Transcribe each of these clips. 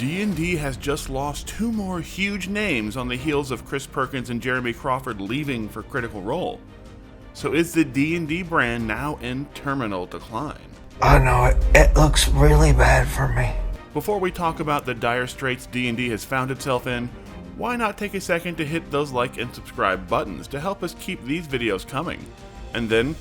D&D has just lost two more huge names on the heels of Chris Perkins and Jeremy Crawford leaving for Critical Role. So is the D&D brand now in terminal decline? Oh no, it looks really bad for me. Before we talk about the dire straits D&D has found itself in, why not take a second to hit those like and subscribe buttons to help us keep these videos coming? And then,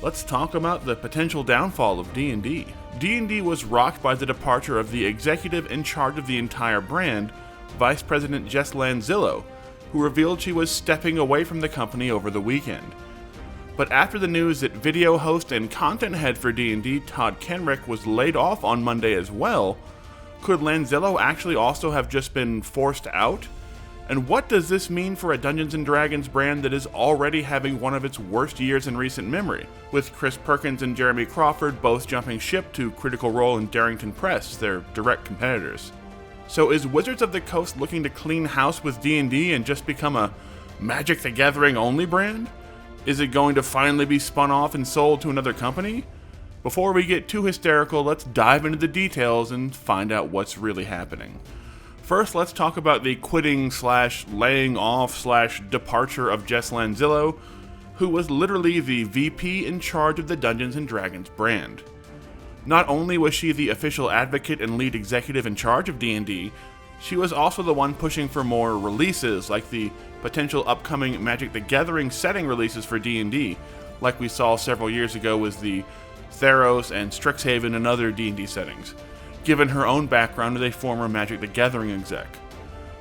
let's talk about the potential downfall of D&D. D&D was rocked by the departure of the executive in charge of the entire brand, Vice President Jess Lanzillo, who revealed she was stepping away from the company over the weekend. But after the news that video host and content head for D&D, Todd Kenreck, was laid off on Monday as well, could Lanzillo actually also have just been forced out? And what does this mean for a Dungeons & Dragons brand that is already having one of its worst years in recent memory, with Chris Perkins and Jeremy Crawford both jumping ship to Critical Role and Darrington Press, their direct competitors? So is Wizards of the Coast looking to clean house with D&D and just become a Magic the Gathering only brand? Is it going to finally be spun off and sold to another company? Before we get too hysterical, let's dive into the details and find out what's really happening. First, let's talk about the quitting / laying off / departure of Jess Lanzillo, who was literally the VP in charge of the Dungeons & Dragons brand. Not only was she the official advocate and lead executive in charge of D&D, she was also the one pushing for more releases, like the potential upcoming Magic the Gathering setting releases for D&D, like we saw several years ago with the Theros and Strixhaven and other D&D settings, given her own background as a former Magic the Gathering exec.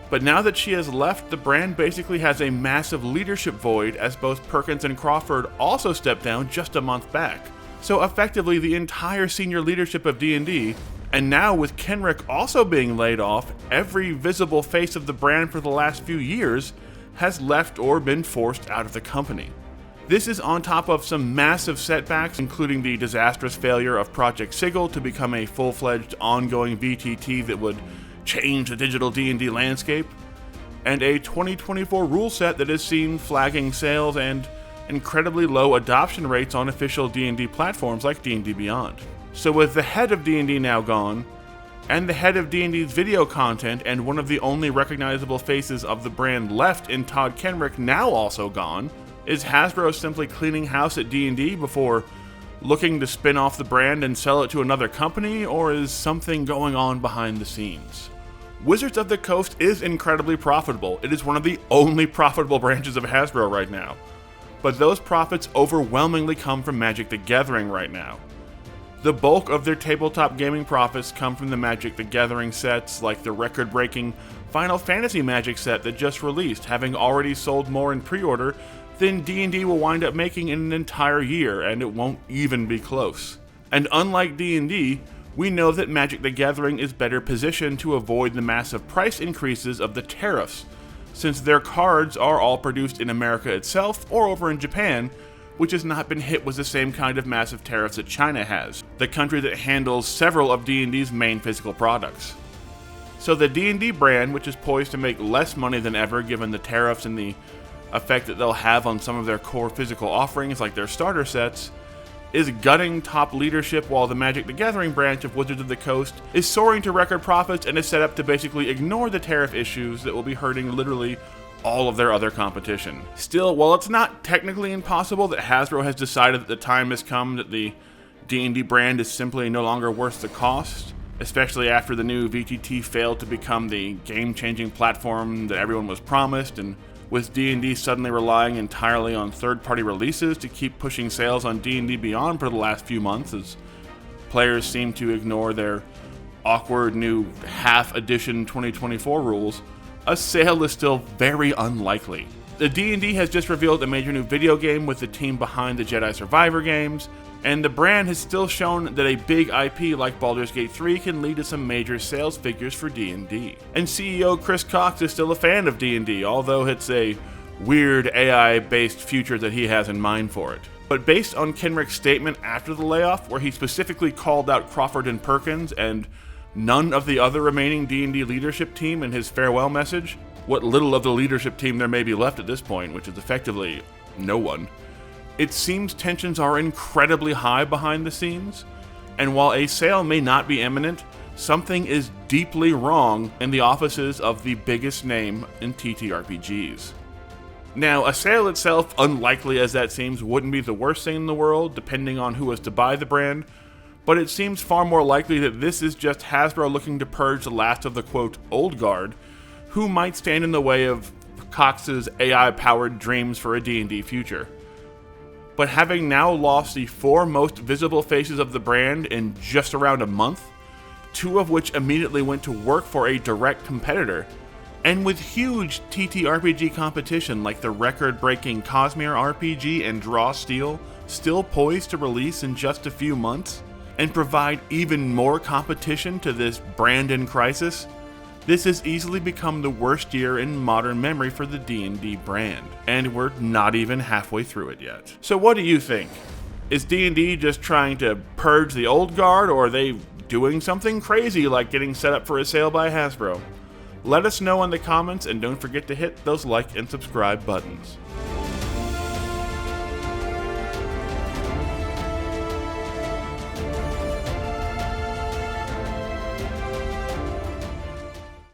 But now that she has left, the brand basically has a massive leadership void, as both Perkins and Crawford also stepped down just a month back. So effectively the entire senior leadership of D&D, and now with Kenreck also being laid off, every visible face of the brand for the last few years has left or been forced out of the company. This is on top of some massive setbacks, including the disastrous failure of Project Sigil to become a full-fledged ongoing VTT that would change the digital D&D landscape, and a 2024 rule set that has seen flagging sales and incredibly low adoption rates on official D&D platforms like D&D Beyond. So with the head of D&D now gone, and the head of D&D's video content and one of the only recognizable faces of the brand left in Todd Kenreck now also gone, is Hasbro simply cleaning house at D&D before looking to spin off the brand and sell it to another company, or is something going on behind the scenes? Wizards of the Coast is incredibly profitable. It is one of the only profitable branches of Hasbro right now. But those profits overwhelmingly come from Magic the Gathering right now. The bulk of their tabletop gaming profits come from the Magic the Gathering sets, like the record-breaking Final Fantasy Magic set that just released, having already sold more in pre-order than D&D will wind up making in an entire year, and it won't even be close. And unlike D&D, we know that Magic the Gathering is better positioned to avoid the massive price increases of the tariffs, since their cards are all produced in America itself or over in Japan, which has not been hit with the same kind of massive tariffs that China has, the country that handles several of D&D's main physical products. So the D&D brand, which is poised to make less money than ever given the tariffs and the effect that they'll have on some of their core physical offerings like their starter sets, is gutting top leadership, while the Magic the Gathering branch of Wizards of the Coast is soaring to record profits and is set up to basically ignore the tariff issues that will be hurting literally all of their other competition. Still, while it's not technically impossible that Hasbro has decided that the time has come that the D&D brand is simply no longer worth the cost, especially after the new VTT failed to become the game-changing platform that everyone was promised, and with D&D suddenly relying entirely on third-party releases to keep pushing sales on D&D Beyond for the last few months, as players seem to ignore their awkward new half-edition 2024 rules, a sale is still very unlikely. The D&D has just revealed a major new video game with the team behind the Jedi Survivor games, and the brand has still shown that a big IP like Baldur's Gate 3 can lead to some major sales figures for D&D. And CEO Chris Cox is still a fan of D&D, although it's a weird AI-based future that he has in mind for it. But based on Kenreck's statement after the layoff, where he specifically called out Crawford and Perkins and none of the other remaining D&D leadership team in his farewell message, what little of the leadership team there may be left at this point, which is effectively no one, it seems tensions are incredibly high behind the scenes, and while a sale may not be imminent, something is deeply wrong in the offices of the biggest name in TTRPGs. Now, a sale itself, unlikely as that seems, wouldn't be the worst thing in the world, depending on who was to buy the brand, but it seems far more likely that this is just Hasbro looking to purge the last of the quote old guard, who might stand in the way of Cox's AI-powered dreams for a D&D future. But having now lost the 4 most visible faces of the brand in just around a month, 2 of which immediately went to work for a direct competitor, and with huge TTRPG competition like the record-breaking Cosmere RPG and Draw Steel still poised to release in just a few months, and provide even more competition to this brand in crisis, this has easily become the worst year in modern memory for the D&D brand, and we're not even halfway through it yet. So what do you think? Is D&D just trying to purge the old guard, or are they doing something crazy like getting set up for a sale by Hasbro? Let us know in the comments, and don't forget to hit those like and subscribe buttons.